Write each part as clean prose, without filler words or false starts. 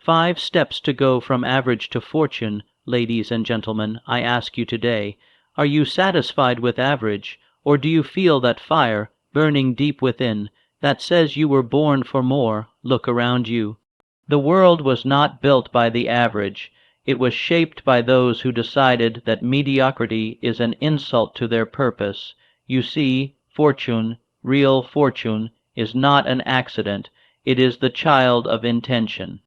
5 steps to go from average to fortune, ladies and gentlemen, I ask you today. Are you satisfied with average, or do you feel that fire, burning deep within, that says you were born for more? Look around you. The world was not built by the average. It was shaped by those who decided that mediocrity is an insult to their purpose. You see, fortune, real fortune, is not an accident. It is the child of intention.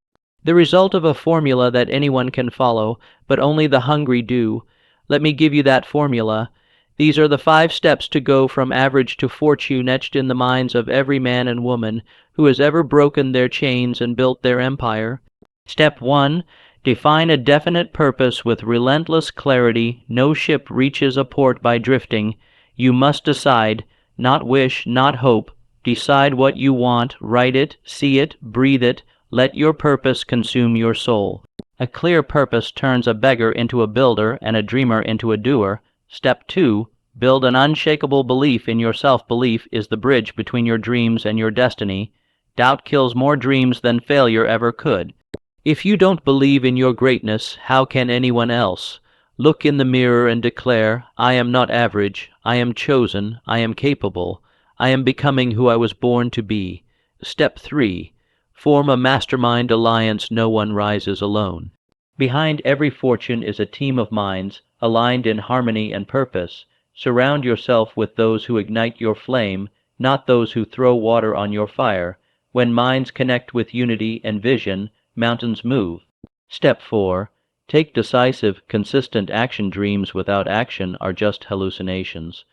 The result of a formula that anyone can follow, but only the hungry do. Let me give you that formula. These are the 5 steps to go from average to fortune etched in the minds of every man and woman who has ever broken their chains and built their empire. Step 1. Define a definite purpose with relentless clarity. No ship reaches a port by drifting. You must decide, not wish, not hope. Decide what you want, write it, see it, breathe it. Let your purpose consume your soul. A clear purpose turns a beggar into a builder and a dreamer into a doer. Step 2. Build an unshakable belief in your self-belief is the bridge between your dreams and your destiny. Doubt kills more dreams than failure ever could. If you don't believe in your greatness, how can anyone else? Look in the mirror and declare, I am not average, I am chosen, I am capable, I am becoming who I was born to be. Step 3. Form a mastermind alliance. No one rises alone. Behind every fortune is a team of minds, aligned in harmony and purpose. Surround yourself with those who ignite your flame, not those who throw water on your fire. When minds connect with unity and vision, mountains move. Step 4. Take decisive, consistent action. Dreams without action are just hallucinations.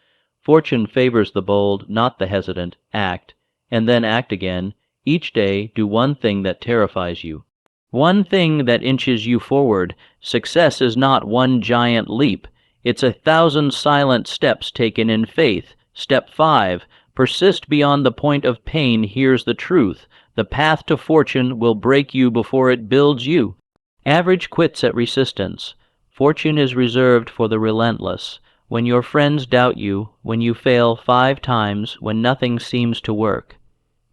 Fortune favors the bold, not the hesitant. Act, and then act again. Each day, do one thing that terrifies you. One thing that inches you forward. Success is not one giant leap. It's 1,000 silent steps taken in faith. Step 5. Persist beyond the point of pain. Here's the truth. The path to fortune will break you before it builds you. Average quits at resistance. Fortune is reserved for the relentless. When your friends doubt you, when you fail 5 times, when nothing seems to work,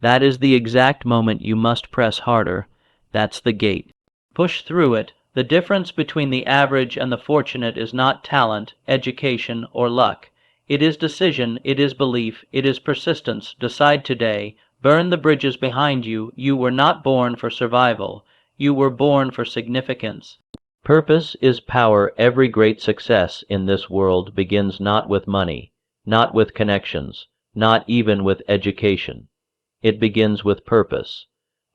that is the exact moment you must press harder. That's the gate. Push through it. The difference between the average and the fortunate is not talent, education, or luck. It is decision, it is belief, it is persistence. Decide today. Burn the bridges behind you. You were not born for survival. You were born for significance. Purpose is power. Every great success in this world begins not with money, not with connections, not even with education. It begins with purpose,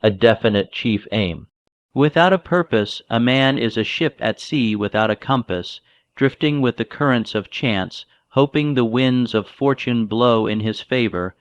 a definite chief aim. Without a purpose, a man is a ship at sea without a compass, drifting with the currents of chance, hoping the winds of fortune blow in his favor.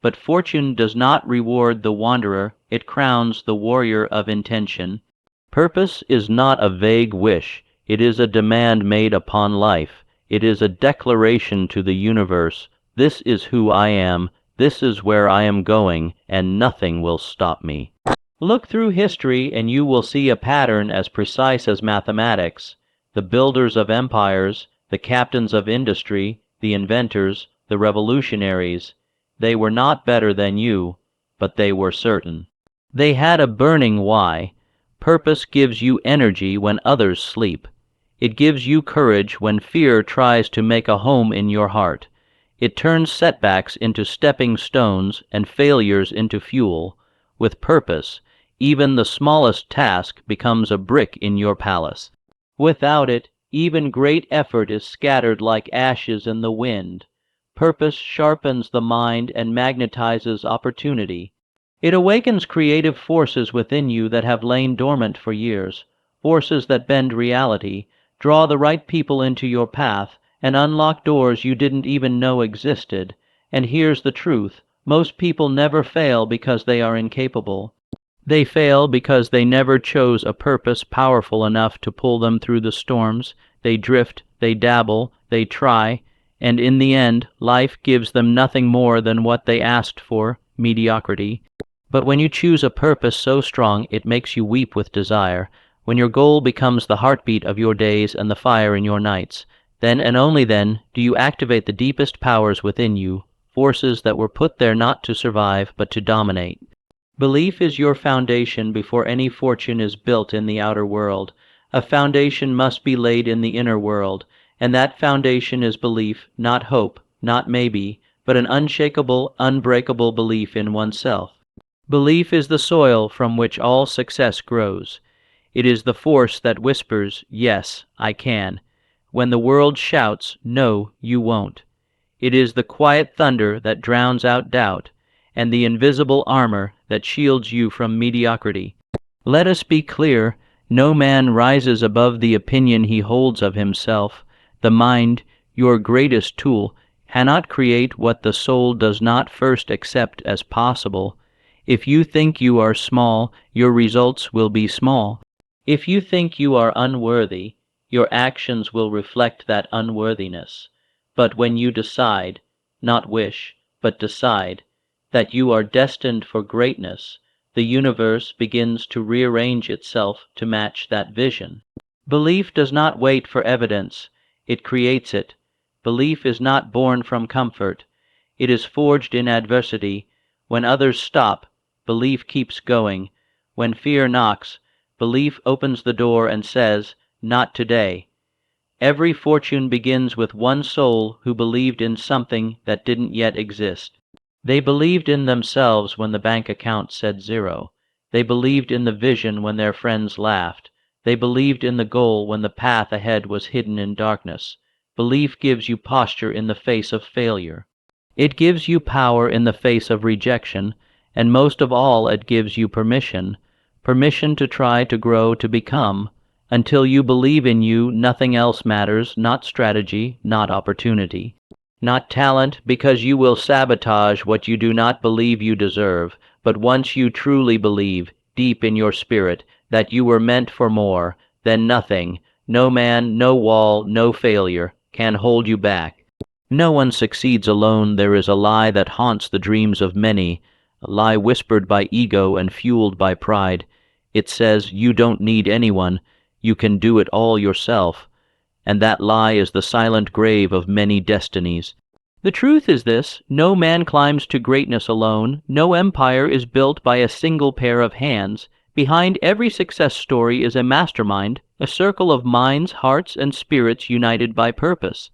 But fortune does not reward the wanderer, it crowns the warrior of intention. Purpose is not a vague wish, it is a demand made upon life. It is a declaration to the universe, this is who I am, this is where I am going, and nothing will stop me. Look through history and you will see a pattern as precise as mathematics. The builders of empires, the captains of industry, the inventors, the revolutionaries, they were not better than you, but they were certain. They had a burning why. Purpose gives you energy when others sleep. It gives you courage when fear tries to make a home in your heart. It turns setbacks into stepping stones and failures into fuel. With purpose, even the smallest task becomes a brick in your palace. Without it, even great effort is scattered like ashes in the wind. Purpose sharpens the mind and magnetizes opportunity. It awakens creative forces within you that have lain dormant for years, forces that bend reality, draw the right people into your path, and unlock doors you didn't even know existed. And here's the truth. Most people never fail because they are incapable. They fail because they never chose a purpose powerful enough to pull them through the storms. They drift, they dabble, they try, and in the end, life gives them nothing more than what they asked for, mediocrity. But when you choose a purpose so strong it makes you weep with desire, when your goal becomes the heartbeat of your days and the fire in your nights, then and only then do you activate the deepest powers within you, forces that were put there not to survive but to dominate. Belief is your foundation before any fortune is built in the outer world. A foundation must be laid in the inner world, and that foundation is belief, not hope, not maybe, but an unshakable, unbreakable belief in oneself. Belief is the soil from which all success grows. It is the force that whispers, "Yes, I can," when the world shouts, "No, you won't." It is the quiet thunder that drowns out doubt, and the invisible armor that shields you from mediocrity. Let us be clear, no man rises above the opinion he holds of himself. The mind, your greatest tool, cannot create what the soul does not first accept as possible. If you think you are small, your results will be small. If you think you are unworthy, your actions will reflect that unworthiness. But when you decide, not wish, but decide, that you are destined for greatness, the universe begins to rearrange itself to match that vision. Belief does not wait for evidence, it creates it. Belief is not born from comfort, it is forged in adversity. When others stop, belief keeps going. When fear knocks, belief opens the door and says, "Not today." Every fortune begins with one soul who believed in something that didn't yet exist. They believed in themselves when the bank account said zero. They believed in the vision when their friends laughed. They believed in the goal when the path ahead was hidden in darkness. Belief gives you posture in the face of failure. It gives you power in the face of rejection, and most of all it gives you permission to try to grow to become. Until you believe in you, nothing else matters, not strategy, not opportunity, not talent, because you will sabotage what you do not believe you deserve. But once you truly believe, deep in your spirit, that you were meant for more, then nothing, no man, no wall, no failure, can hold you back. No one succeeds alone. There is a lie that haunts the dreams of many, a lie whispered by ego and fueled by pride. It says, "You don't need anyone. You can do it all yourself." And that lie is the silent grave of many destinies. The truth is this: no man climbs to greatness alone. No empire is built by a single pair of hands. Behind every success story is a mastermind, a circle of minds, hearts, and spirits united by purpose.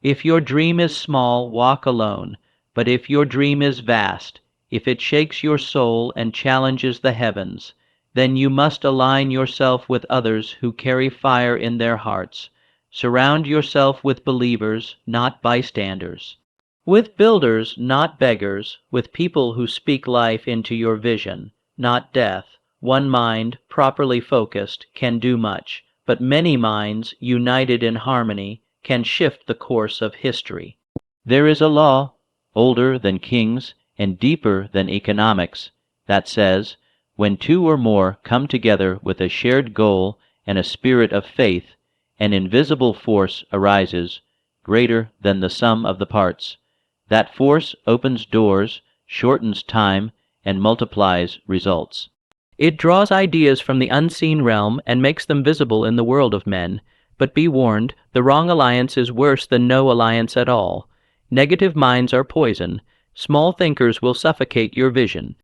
If your dream is small, walk alone. But if your dream is vast, if it shakes your soul and challenges the heavens, then you must align yourself with others who carry fire in their hearts. Surround yourself with believers, not bystanders. With builders, not beggars. With people who speak life into your vision, not death. One mind, properly focused, can do much, but many minds, united in harmony, can shift the course of history. There is a law, older than kings and deeper than economics, that says, when two or more come together with a shared goal and a spirit of faith, an invisible force arises, greater than the sum of the parts. That force opens doors, shortens time, and multiplies results. It draws ideas from the unseen realm and makes them visible in the world of men. But be warned, the wrong alliance is worse than no alliance at all. Negative minds are poison. Small thinkers will suffocate your vision.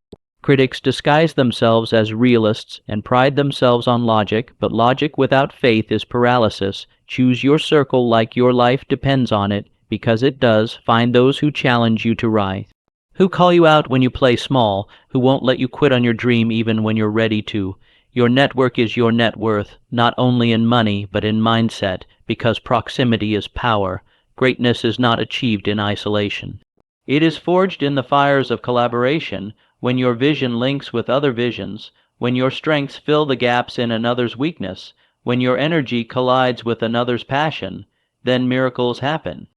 Critics disguise themselves as realists and pride themselves on logic, but logic without faith is paralysis. Choose your circle like your life depends on it, because it does. Find those who challenge you to rise, who call you out when you play small, who won't let you quit on your dream even when you're ready to. Your network is your net worth, not only in money, but in mindset, because proximity is power. Greatness is not achieved in isolation. It is forged in the fires of collaboration, when your vision links with other visions, when your strengths fill the gaps in another's weakness, when your energy collides with another's passion, then miracles happen.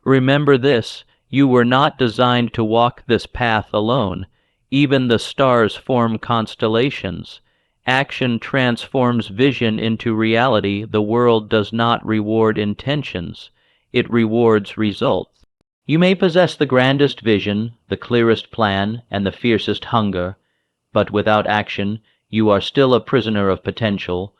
Remember this: you were not designed to walk this path alone. Even the stars form constellations. Action transforms vision into reality. The world does not reward intentions, it rewards results. You may possess the grandest vision, the clearest plan, and the fiercest hunger, but without action, you are still a prisoner of potential.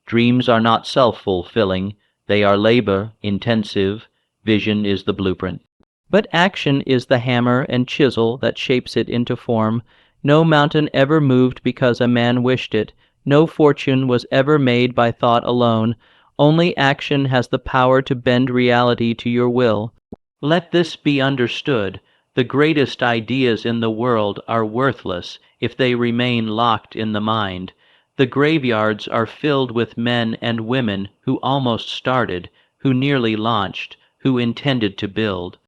Dreams are not self-fulfilling, they are labor-intensive. Vision is the blueprint. But action is the hammer and chisel that shapes it into form. No mountain ever moved because a man wished it. No fortune was ever made by thought alone. Only action has the power to bend reality to your will. Let this be understood. The greatest ideas in the world are worthless if they remain locked in the mind. The graveyards are filled with men and women who almost started, who nearly launched, who intended to build.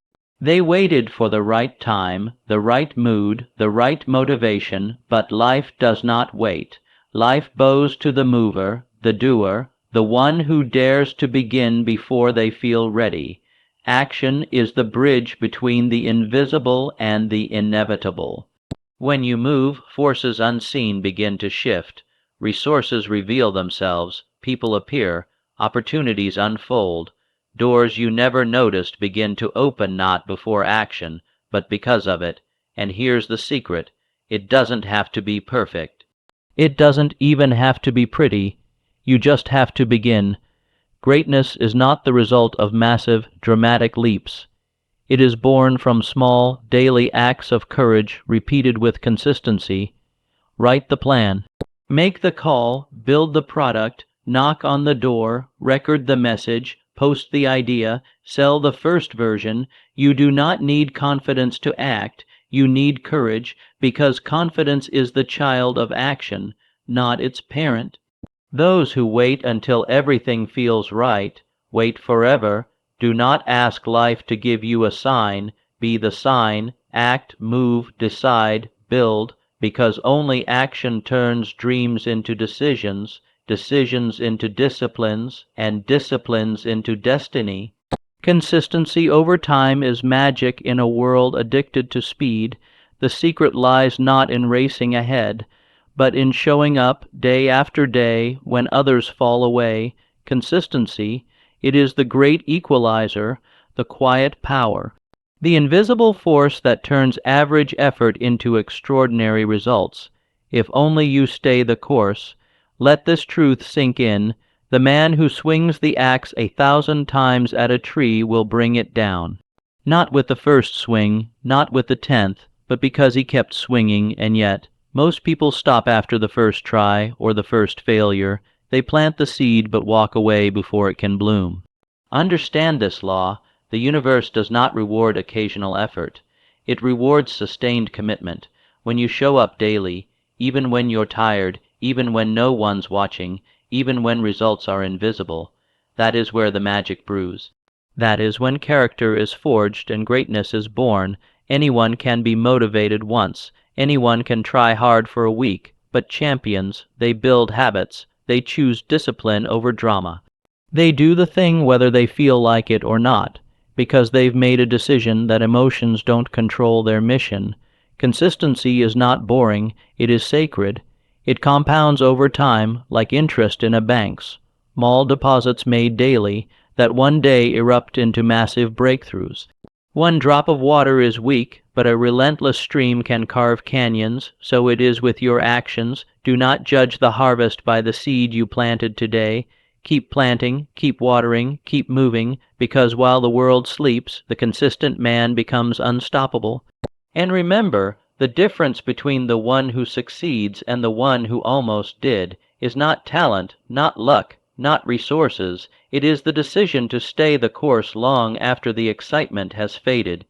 They waited for the right time, the right mood, the right motivation, but life does not wait. Life bows to the mover, the doer, the one who dares to begin before they feel ready. Action is the bridge between the invisible and the inevitable. When you move, forces unseen begin to shift. Resources reveal themselves, people appear, opportunities unfold. Doors you never noticed begin to open not before action, but because of it. And here's the secret. It doesn't have to be perfect. It doesn't even have to be pretty. You just have to begin. Greatness is not the result of massive, dramatic leaps. It is born from small, daily acts of courage repeated with consistency. Write the plan. Make the call, build the product, knock on the door, record the message, post the idea, sell the first version. You do not need confidence to act. You need courage, because confidence is the child of action, not its parent. Those who wait until everything feels right, wait forever. Do not ask life to give you a sign. Be the sign. Act, move, decide, build, because only action turns dreams into decisions, decisions into disciplines, and disciplines into destiny. Consistency over time is magic in a world addicted to speed. The secret lies not in racing ahead, but in showing up day after day when others fall away. Consistency, it is the great equalizer, the quiet power, the invisible force that turns average effort into extraordinary results. If only you stay the course. Let this truth sink in. The man who swings the axe 1,000 times at a tree will bring it down. Not with the first swing, not with the 10th, but because he kept swinging. And yet, most people stop after the first try or the first failure. They plant the seed but walk away before it can bloom. Understand this law. The universe does not reward occasional effort. It rewards sustained commitment. When you show up daily, even when you're tired, even when no one's watching, even when results are invisible, that is where the magic brews. That is when character is forged and greatness is born. Anyone can be motivated once. Anyone can try hard for a week, but champions, they build habits. They choose discipline over drama. They do the thing whether they feel like it or not, because they've made a decision that emotions don't control their mission. Consistency is not boring, it is sacred. It compounds over time like interest in a bank's. Small deposits made daily that one day erupt into massive breakthroughs. One drop of water is weak, but a relentless stream can carve canyons. So it is with your actions. Do not judge the harvest by the seed you planted today. Keep planting, keep watering, keep moving, because while the world sleeps, the consistent man becomes unstoppable. And remember, the difference between the one who succeeds and the one who almost did is not talent, not luck, not resources. It is the decision to stay the course long after the excitement has faded.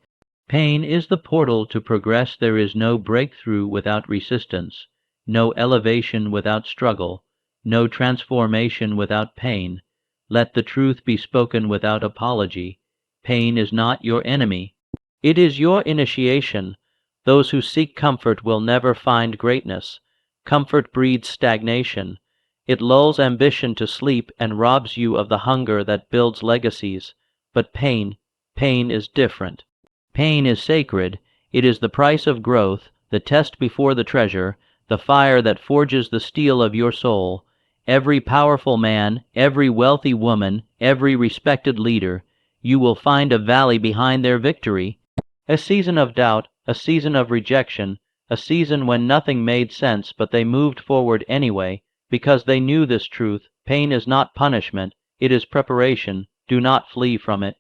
Pain is the portal to progress. There is no breakthrough without resistance, no elevation without struggle, no transformation without pain. Let the truth be spoken without apology. Pain is not your enemy. It is your initiation. Those who seek comfort will never find greatness. Comfort breeds stagnation. It lulls ambition to sleep and robs you of the hunger that builds legacies. But pain is different. Pain is sacred. It is the price of growth, the test before the treasure, the fire that forges the steel of your soul. Every powerful man, every wealthy woman, every respected leader, you will find a valley behind their victory. A season of doubt, a season of rejection, a season when nothing made sense, but they moved forward anyway, because they knew this truth. Pain is not punishment, it is preparation. Do not flee from it.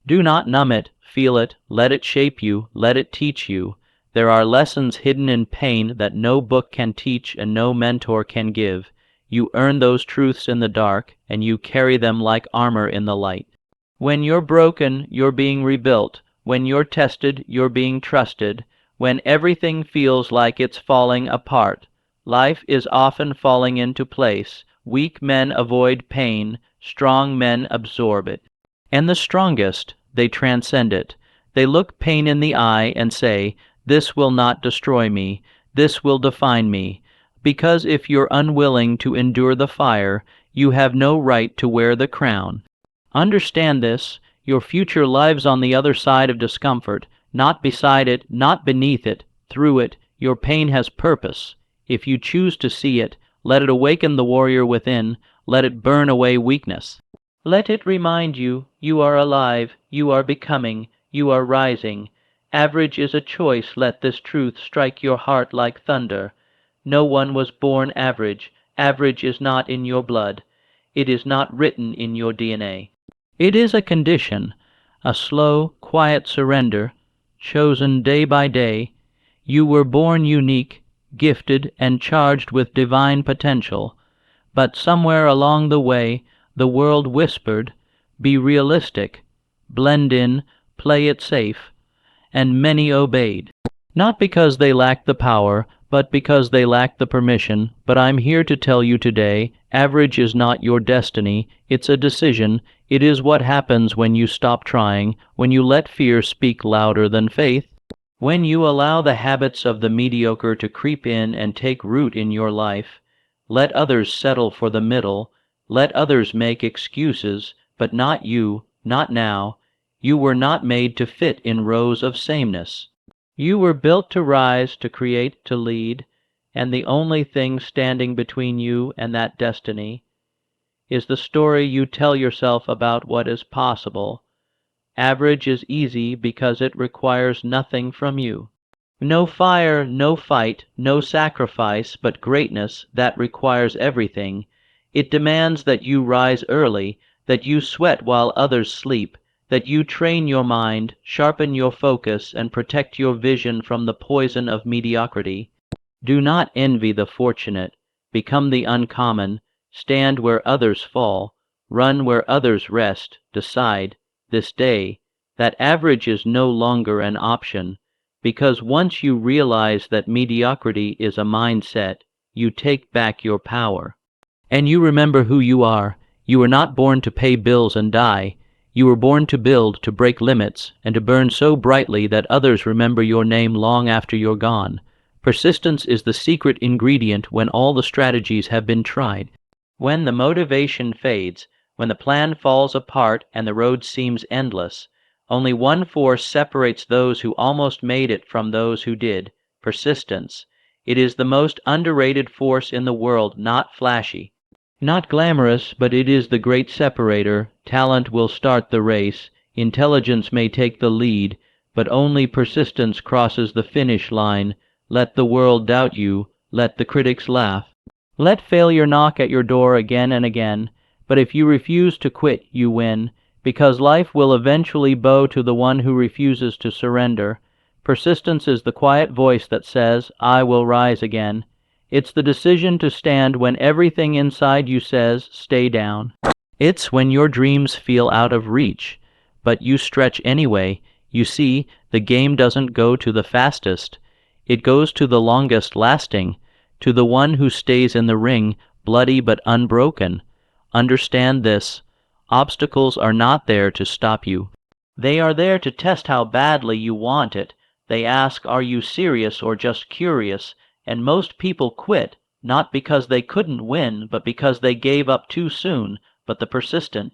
Do not numb it, feel it, let it shape you, let it teach you. There are lessons hidden in pain that no book can teach and no mentor can give. You earn those truths in the dark, and you carry them like armor in the light. When you're broken, you're being rebuilt. When you're tested, you're being trusted. When everything feels like it's falling apart, life is often falling into place. Weak men avoid pain, strong men absorb it. And the strongest, they transcend it. They look pain in the eye and say, "This will not destroy me. This will define me." Because if you're unwilling to endure the fire, you have no right to wear the crown. Understand this: your future lives on the other side of discomfort, not beside it, not beneath it, through it. Your pain has purpose. If you choose to see it, let it awaken the warrior within, let it burn away weakness. Let it remind you, you are alive, you are becoming, you are rising. Average is a choice. Let this truth strike your heart like thunder. No one was born average. Average is not in your blood. It is not written in your DNA. It is a condition, a slow, quiet surrender, chosen day by day. You were born unique, gifted, and charged with divine potential. But somewhere along the way, the world whispered, "Be realistic, blend in, play it safe," and many obeyed. Not because they lacked the power, but because they lacked the permission. But I'm here to tell you today, average is not your destiny, it's a decision. It is what happens when you stop trying, when you let fear speak louder than faith, when you allow the habits of the mediocre to creep in and take root in your life. Let others settle for the middle, let others make excuses, but not you, not now. You were not made to fit in rows of sameness. You were built to rise, to create, to lead, and the only thing standing between you and that destiny is the story you tell yourself about what is possible. Average is easy because it requires nothing from you. No fire, no fight, no sacrifice, but greatness that requires everything. It demands that you rise early, that you sweat while others sleep, that you train your mind, sharpen your focus, and protect your vision from the poison of mediocrity. Do not envy the fortunate. Become the uncommon. Stand where others fall. Run where others rest. Decide, this day, that average is no longer an option, because once you realize that mediocrity is a mindset, you take back your power. And you remember who you are. You were not born to pay bills and die. You were born to build, to break limits, and to burn so brightly that others remember your name long after you're gone. Persistence is the secret ingredient when all the strategies have been tried. When the motivation fades, when the plan falls apart and the road seems endless, only one force separates those who almost made it from those who did: persistence. It is the most underrated force in the world, not flashy, not glamorous, but it is the great separator. Talent will start the race, intelligence may take the lead, but only persistence crosses the finish line. Let the world doubt you, let the critics laugh. Let failure knock at your door again and again, but if you refuse to quit, you win, because life will eventually bow to the one who refuses to surrender. Persistence is the quiet voice that says, "I will rise again." It's the decision to stand when everything inside you says, "Stay down." It's when your dreams feel out of reach, but you stretch anyway. You see, the game doesn't go to the fastest. It goes to the longest lasting, to the one who stays in the ring, bloody but unbroken. Understand this: obstacles are not there to stop you. They are there to test how badly you want it. They ask, are you serious or just curious? And most people quit, not because they couldn't win, but because they gave up too soon. But the persistent,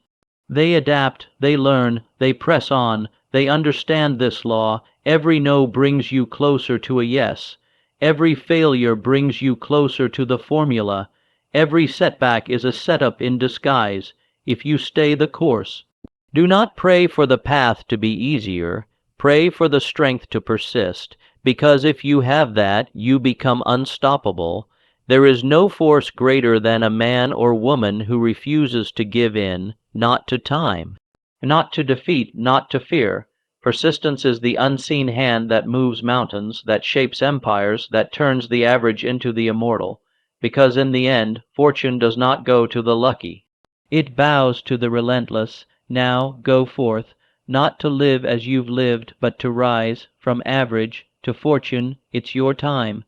they adapt, they learn, they press on. They understand this law: every no brings you closer to a yes. Every failure brings you closer to the formula. Every setback is a setup in disguise, if you stay the course. Do not pray for the path to be easier. Pray for the strength to persist, because if you have that, you become unstoppable. There is no force greater than a man or woman who refuses to give in, not to time, not to defeat, not to fear. Persistence is the unseen hand that moves mountains, that shapes empires, that turns the average into the immortal, because in the end, fortune does not go to the lucky. It bows to the relentless. Now go forth, not to live as you've lived, but to rise from average to fortune. It's your time.